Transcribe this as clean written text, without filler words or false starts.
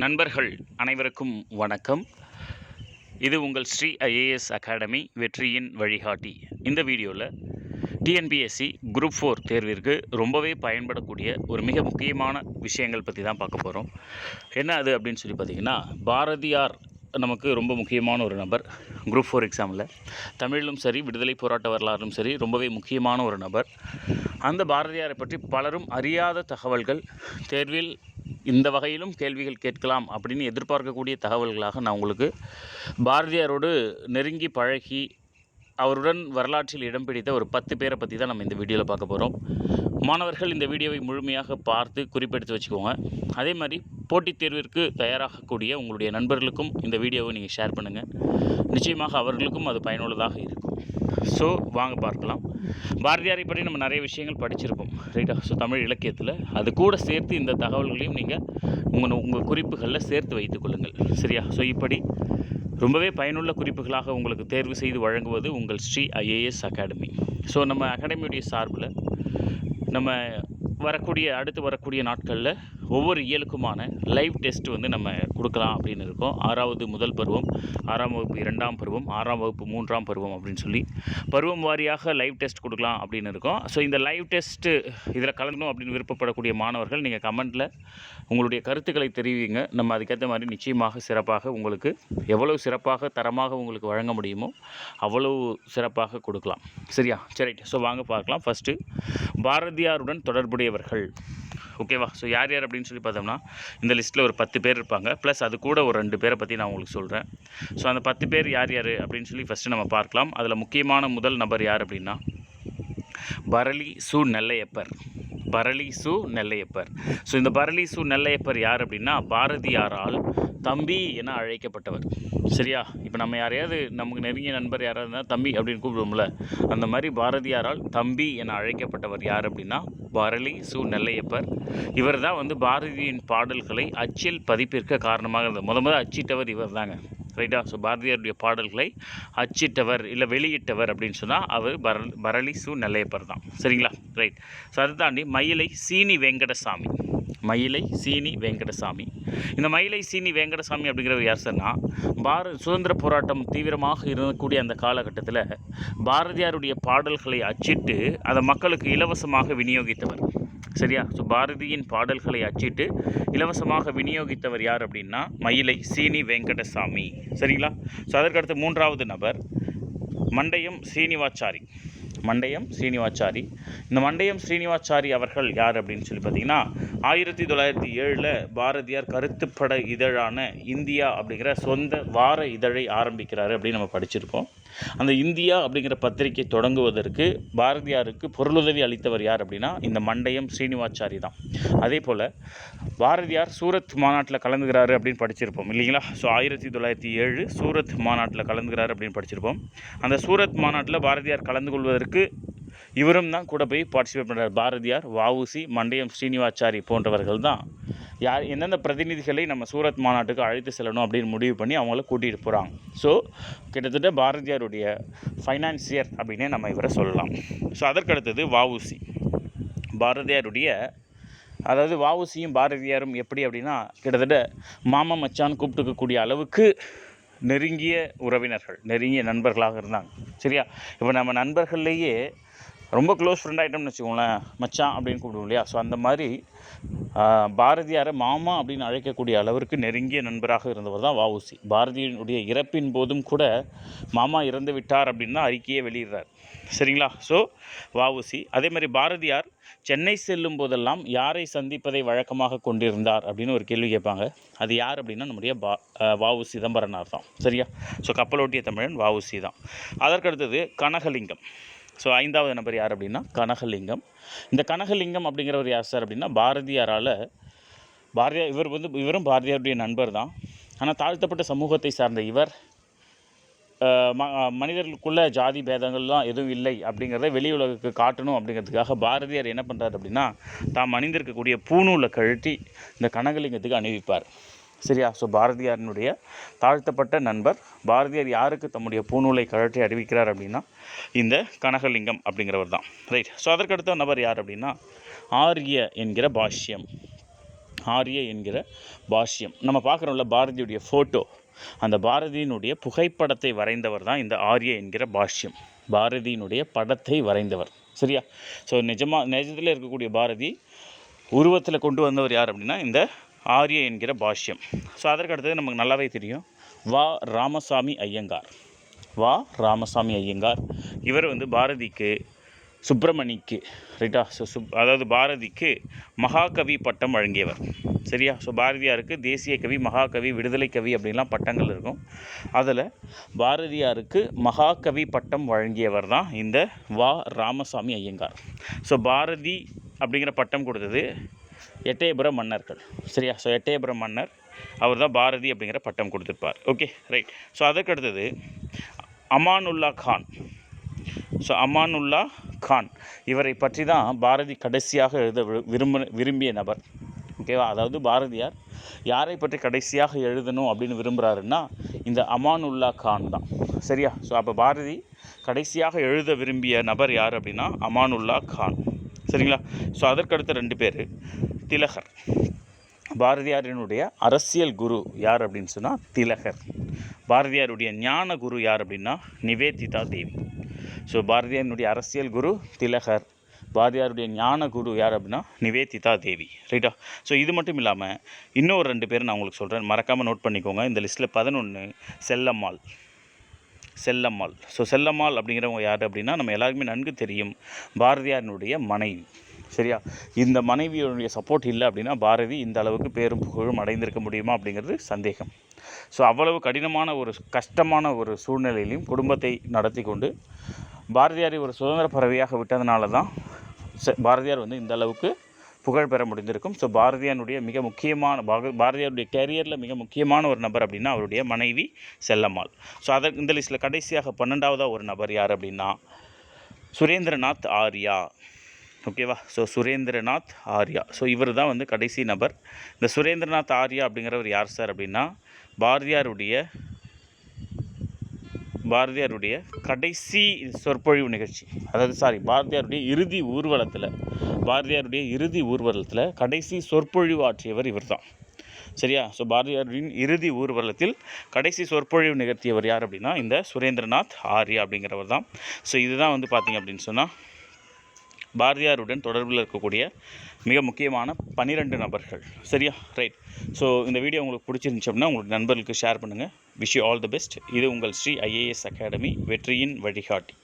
நண்பர்கள் அனைவருக்கும் வணக்கம். இது உங்கள் ஸ்ரீ ஐஏஎஸ் அகாடமி வெற்றியின் வழிகாட்டி. இந்த வீடியோவில் டிஎன்பிஎஸ்சி குரூப் 4 தேர்விற்கு ரொம்பவே பயன்படக்கூடிய ஒரு மிக முக்கியமான விஷயங்கள் பற்றி தான் பார்க்க போகிறோம். என்ன அது அப்படின்னு சொல்லி பார்த்திங்கன்னா, பாரதியார் நமக்கு ரொம்ப முக்கியமான ஒரு நபர். குரூப் 4 எக்ஸாமில் தமிழிலும் சரி, விடுதலை போராட்ட வரலாறும் சரி, ரொம்பவே முக்கியமான ஒரு நபர். அந்த பாரதியாரை பற்றி பலரும் அறியாத தகவல்கள், தேர்வில் இந்த வகையிலும் கேள்விகள் கேட்கலாம் அப்படின்னு எதிர்பார்க்கக்கூடிய தகவல்களாக நான் உங்களுக்கு பாரதியாரோடு நெருங்கி பழகி அவருடன் வரலாற்றில் இடம் பிடித்த ஒரு 10 பேரை பற்றி தான் நம்ம இந்த வீடியோவில் பார்க்க போகிறோம். மாணவர்கள் இந்த வீடியோவை முழுமையாக பார்த்து குறிப்பெடுத்து வச்சுக்கோங்க. அதே மாதிரி போட்டித் தேர்விற்கு தயாராகக்கூடிய உங்களுடைய நண்பர்களுக்கும் இந்த வீடியோவை நீங்கள் ஷேர் பண்ணுங்கள். நிச்சயமாக அவர்களுக்கும் அது பயனுள்ளதாக இருக்கும். ஸோ வாங்க பார்க்கலாம். பாரதியாரை பற்றி நம்ம நிறைய விஷயங்கள் படிச்சிருப்போம், ரைட்டா? ஸோ தமிழ் இலக்கியத்தில் அது கூட சேர்த்து இந்த தகவல்களையும் நீங்கள் உங்கள் குறிப்புகளில் சேர்த்து வைத்துக் கொள்ளுங்கள், சரியா? ஸோ இப்படி ரொம்பவே பயனுள்ள குறிப்புகளாக உங்களுக்கு தேர்வு செய்து வழங்குவது உங்கள் ஸ்ரீ ஐஏஎஸ் அகாடமி. ஸோ நம்ம அகாடமியுடைய சார்பில் நம்ம அடுத்து வரக்கூடிய நாட்களில் ஒவ்வொரு இயலுக்குமான லைவ் டெஸ்ட் நம்ம கொடுக்கலாம் அப்படின்னு இருக்கோம். 6வது முதல் பருவம், 6ஆம் வகுப்பு 2ஆம் பருவம், 6ஆம் வகுப்பு 3ஆம் பருவம் அப்படின்னு சொல்லி பருவம் வாரியாக லைவ் டெஸ்ட் கொடுக்கலாம் அப்படின்னு இருக்கோம். ஸோ இந்த லைவ் டெஸ்ட்டு இதில் கலந்தணும் அப்படின்னு விருப்பப்படக்கூடிய மாணவர்கள் நீங்கள் கமெண்ட்டில் உங்களுடைய கருத்துக்களை தெரிவிங்க. நம்ம அதுக்கேற்ற மாதிரி நிச்சயமாக சிறப்பாக உங்களுக்கு எவ்வளவு சிறப்பாக தரமாக உங்களுக்கு வழங்க முடியுமோ அவ்வளவு சிறப்பாக கொடுக்கலாம், சரியா? சரி, ஸோ வாங்க பார்க்கலாம். ஃபஸ்ட்டு பாரதியாருடன் தொடர்புடையவர்கள், ஓகேவா? ஸோ யார் யார் அப்படின்னு சொல்லி பார்த்தோம்னா, இந்த லிஸ்ட்டில் ஒரு 10 பேர் இருப்பாங்க. ப்ளஸ் அது கூட ஒரு 2 பேரை பற்றி நான் உங்களுக்கு சொல்கிறேன். ஸோ அந்த 10 பேர் யார் யார் அப்படின்னு சொல்லி ஃபஸ்ட்டு நம்ம பார்க்கலாம். அதில் முக்கியமான முதல் நபர் யார் அப்படின்னா, பரளி சு நெல்லையப்பர். பரளி சு நெல்லையப்பர். ஸோ இந்த பரளி சு நெல்லையப்பர் யார் அப்படின்னா, பாரதியாரால் தம்பி என அழைக்கப்பட்டவர், சரியா? இப்போ நம்ம யாரையாவது நமக்கு நெருங்கிய நண்பர் யாராவது இருந்தால் தம்பி அப்படின்னு கூப்பிடுவோம்ல, அந்த மாதிரி பாரதியாரால் தம்பி என அழைக்கப்பட்டவர் யார் அப்படின்னா பரளி சு நெல்லையப்பர். இவர் தான் பாரதியின் பாடல்களை அச்சில் பதிப்பிற்க காரணமாக இருந்தது. முதல் அச்சிட்டவர் இவர் தாங்க, ரைட்டா? ஸோ பாரதியாருடைய பாடல்களை அச்சிட்டவர் இல்லை வெளியிட்டவர் அப்படின்னு சொன்னால் அவர் பரளி சு நெல்லையப்பர் தான், சரிங்களா? ரைட். ஸோ அதை தாண்டி மயிலை சீனி வெங்கடசாமி. மயிலை சீனி வெங்கடசாமி. இந்த மயிலை சீனி வெங்கடசாமி அப்படிங்கிறவர் யார் சார்னா, சுதந்திர போராட்டம் தீவிரமாக இருக்கக்கூடிய அந்த காலகட்டத்தில் பாரதியாருடைய பாடல்களை அச்சிட்டு அதை மக்களுக்கு இலவசமாக விநியோகித்தவர், சரியா? ஸோ பாரதியின் பாடல்களை அச்சிட்டு இலவசமாக விநியோகித்தவர் யார் அப்படின்னா மயிலை சீனி வெங்கடசாமி, சரிங்களா? ஸோ அதற்கடுத்து 3வது நபர் மண்டையம் சீனிவாச்சாரி. மண்டையம் சீனிவாச்சாரி. இந்த மண்டையம் சீனிவாச்சாரி அவர்கள் யார் அப்படின்னு சொல்லி பார்த்தீங்கன்னா, 1907 பாரதியார் கருத்துப்பட இதழான இந்தியா அப்படிங்கிற சொந்த வார இதழை ஆரம்பிக்கிறாரு அப்படின்னு நம்ம படிச்சிருக்கோம். அந்த இந்தியா அப்படிங்கிற பத்திரிகை தொடங்குவதற்கு பாரதியாருக்கு பொருளுதவி அளித்தவர் யார் அப்படின்னா இந்த மண்டையம் சீனிவாச்சாரி தான். அதே போல் பாரதியார் சூரத் மாநாட்டில் கலந்துக்கிறாரு அப்படின்னு படிச்சிருப்போம் இல்லைங்களா? ஸோ 1907 சூரத் மாநாட்டில் கலந்துக்கிறாரு அப்படின்னு படிச்சிருப்போம். அந்த சூரத் மாநாட்டில் பாரதியார் கலந்து கொள்வதற்கு இவரும் தான் கூட போய் பார்ட்டிசிபேட் பண்ணுறார். பாரதியார், வஉசி, மண்டையம் ஸ்ரீனிவாச்சாரி போன்றவர்கள் தான் எந்தெந்த பிரதிநிதிகளை நம்ம சூரத் மாநாட்டுக்கு அழைத்து செல்லணும் அப்படின்னு முடிவு பண்ணி அவங்கள கூட்டிகிட்டு போகிறாங்க. ஸோ கிட்டத்தட்ட பாரதியாருடைய ஃபைனான்சியர் அப்படின்னே நம்ம இவரை சொல்லலாம். ஸோ அதற்கடுத்தது வஉசி. பாரதியாருடைய அதாவது வஉசியும் பாரதியாரும் எப்படி அப்படின்னா கிட்டத்தட்ட மாமா மச்சான் கூப்பிட்டுக்கக்கூடிய அளவுக்கு நெருங்கிய உறவினர்கள், நெருங்கிய நண்பர்களாக இருந்தாங்க, சரியா? இப்போ நம்ம நண்பர்கள்லேயே ரொம்ப க்ளோஸ் ஃப்ரெண்ட் ஆகிட்டோம்னு வச்சுக்கோங்களேன், மச்சான் அப்படின்னு கூப்பிடுவோம் இல்லையா? ஸோ அந்த மாதிரி பாரதியாரை மாமா அப்படின்னு அழைக்கக்கூடிய அளவிற்கு நெருங்கிய நண்பராக இருந்தவர் தான் வஉசி. பாரதியினுடைய இறப்பின் போதும் கூட மாமா இறந்து விட்டார் அப்படின்னு தான் அறிக்கையே வெளியிடுறார், சரிங்களா? ஸோ வஉசி. அதே மாதிரி பாரதியார் சென்னை செல்லும் போதெல்லாம் யாரை சந்திப்பதை வழக்கமாக கொண்டிருந்தார் அப்படின்னு ஒரு கேள்வி கேட்பாங்க. அது யார் அப்படின்னா நம்முடைய வஉ சிதம்பரனார் தான், சரியா? ஸோ கப்பலோட்டிய தமிழன் வஉசி தான். அதற்கடுத்தது கனகலிங்கம். ஸோ 5வது நபர் யார் அப்படின்னா கனகலிங்கம். இந்த கனகலிங்கம் அப்படிங்கிறவர் யார் சார் அப்படின்னா பாரதியார் இவரும் பாரதியாருடைய நண்பர் தான். ஆனால் தாழ்த்தப்பட்ட சமூகத்தை சார்ந்த இவர் மனிதர்களுக்குள்ள ஜாதி பேதங்கள்லாம் எதுவும் இல்லை அப்படிங்கிறத வெளி உலகுக்கு காட்டணும் அப்படிங்கிறதுக்காக பாரதியார் என்ன பண்ணுறாரு அப்படின்னா தாம் அணிந்திருக்கக்கூடிய பூணூலை கழட்டி இந்த கனகலிங்கத்துக்கு அணிவிப்பார், சரியா? ஸோ பாரதியாரினுடைய தாழ்த்தப்பட்ட நண்பர் பாரதியார் யாருக்கு தம்முடைய பூணூலை கழற்றி அறிவிக்கிறார் அப்படின்னா இந்த கனகலிங்கம் அப்படிங்கிறவர் தான், ரைட்? ஸோ அதற்கடுத்த நபர் யார் அப்படின்னா ஆரிய என்கிற பாஷ்யம். ஆரிய என்கிற பாஷ்யம். நம்ம பார்க்குறோம்ல பாரதியுடைய ஃபோட்டோ, அந்த பாரதியினுடைய புகைப்படத்தை வரைந்தவர் தான் இந்த ஆரிய என்கிற பாஷ்யம். பாரதியினுடைய படத்தை வரைந்தவர். சரியா? ஸோ நிஜத்தில் இருக்கக்கூடிய பாரதி உருவத்தில் கொண்டு வந்தவர் யார் அப்படின்னா இந்த ஆரிய என்கிற பாஷ்யம். ஸோ அதற்கு அடுத்தது நமக்கு நல்லாவே தெரியும் வா. ராமசாமி ஐயங்கார். வா. ராமசாமி ஐயங்கார் இவர் பாரதிக்கு சுப்பிரமணிக்கு ரைட்டா. ஸோ அதாவது பாரதிக்கு மகாகவி பட்டம் வழங்கியவர். சரியா? ஸோ பாரதியாருக்கு தேசிய கவி, மகாகவி, விடுதலை கவி அப்படின்லாம் பட்டங்கள் இருக்கும். அதில் பாரதியாருக்கு மகாகவி பட்டம் வழங்கியவர் தான் இந்த வா. ராமசாமி ஐயங்கார். ஸோ பாரதி அப்படிங்கிற பட்டம் கொடுத்தது எட்டயபுர மன்னர்கள். சரியா? ஸோ எட்டயபுர மன்னர் அவர் தான் பாரதி அப்படிங்கிற பட்டம் கொடுத்துருப்பார். Okay, right. ஸோ அதற்கு அடுத்தது அமானுல்லா கான். ஸோ அமானுல்லா கான் இவரை பற்றி தான் பாரதி கடைசியாக எழுத விரும்பிய நபர். ஓகேவா? அதாவது பாரதியார் யாரை பற்றி கடைசியாக எழுதணும் அப்படின்னு விரும்புகிறாருன்னா இந்த அமானுல்லா கான் தான். சரியா? ஸோ அப்போ பாரதி கடைசியாக எழுத விரும்பிய நபர் யார் அப்படின்னா அமானுல்லா கான். சரிங்களா? ஸோ அதற்கடுத்த 2 பேர் திலகர். பாரதியாரினுடைய அரசியல் குரு யார் அப்படின்னு சொன்னால் திலகர். பாரதியாருடைய ஞான குரு யார் அப்படின்னா நிவேதிதா தேவி. ஸோ பாரதியாரினுடைய அரசியல் குரு திலகர், பாரதியாருடைய ஞான குரு யார் அப்படின்னா நிவேதிதா தேவி. ரைட்டா? ஸோ இது மட்டும் இல்லாமல் இன்னொரு 2 பேர் நான் உங்களுக்கு சொல்கிறேன், மறக்காமல் நோட் பண்ணிக்கோங்க. இந்த லிஸ்ட்டில் 11 செல்லம்மாள். செல்லம்மாள். ஸோ செல்லம்மாள் அப்படிங்கிறவங்க யார் அப்படின்னா நம்ம எல்லாருக்குமே நன்கு தெரியும், பாரதியாரினுடைய மனைவி. சரியா? இந்த மனைவியுடைய சப்போர்ட் இல்லை அப்படின்னா பாரதி இந்த அளவுக்கு பேரும் புகழும் அடைந்திருக்க முடியுமா அப்படிங்கிறது சந்தேகம். ஸோ அவ்வளவு கடினமான ஒரு கஷ்டமான ஒரு சூழ்நிலையிலையும் குடும்பத்தை நடத்தி கொண்டு பாரதியாரை ஒரு சுதந்திர பறவையாக விட்டதுனால தான் பாரதியார் இந்த அளவுக்கு புகழ் பெற முடிந்திருக்கும். ஸோ பாரதியாருடைய மிக முக்கியமான பாரதியாருடைய கேரியரில் மிக முக்கியமான ஒரு நபர் அப்படின்னா அவருடைய மனைவி செல்லம்மாள். ஸோ அதற்கு இந்த லிஸ்ட்டில் கடைசியாக 12ஆவதாக ஒரு நபர் யார் அப்படின்னா சுரேந்திரநாத் ஆர்யா. ஓகேவா? ஸோ சுரேந்திரநாத் ஆர்யா. ஸோ இவர் தான் கடைசி நபர். இந்த சுரேந்திரநாத் ஆர்யா அப்படிங்கிறவர் யார் சார் அப்படின்னா பாரதியாருடைய கடைசி சொற்பொழிவு நிகழ்ச்சி, அதாவது பாரதியாருடைய இறுதி ஊர்வலத்தில் கடைசி சொற்பொழிவு ஆற்றியவர் இவர் தான். சரியா? ஸோ பாரதியாரின் இறுதி ஊர்வலத்தில் கடைசி சொற்பொழிவு நிகழ்த்தியவர் யார் அப்படின்னா இந்த சுரேந்திரநாத் ஆர்யா அப்படிங்கிறவர் தான். ஸோ இதுதான் பார்த்திங்க அப்படின்னு சொன்னால் பாரதியாருடன் தொடர்பில் இருக்கக்கூடிய மிக முக்கியமான 12 நபர்கள். சரியா? ரைட். ஸோ இந்த வீடியோ உங்களுக்கு பிடிச்சிருந்துச்சு அப்படின்னா உங்களுக்கு நண்பர்களுக்கு ஷேர் பண்ணுங்கள். Wish you all the best. இது உங்கள் ஸ்ரீ IAS அகாடமி, வெற்றியின் வழிகாட்டி.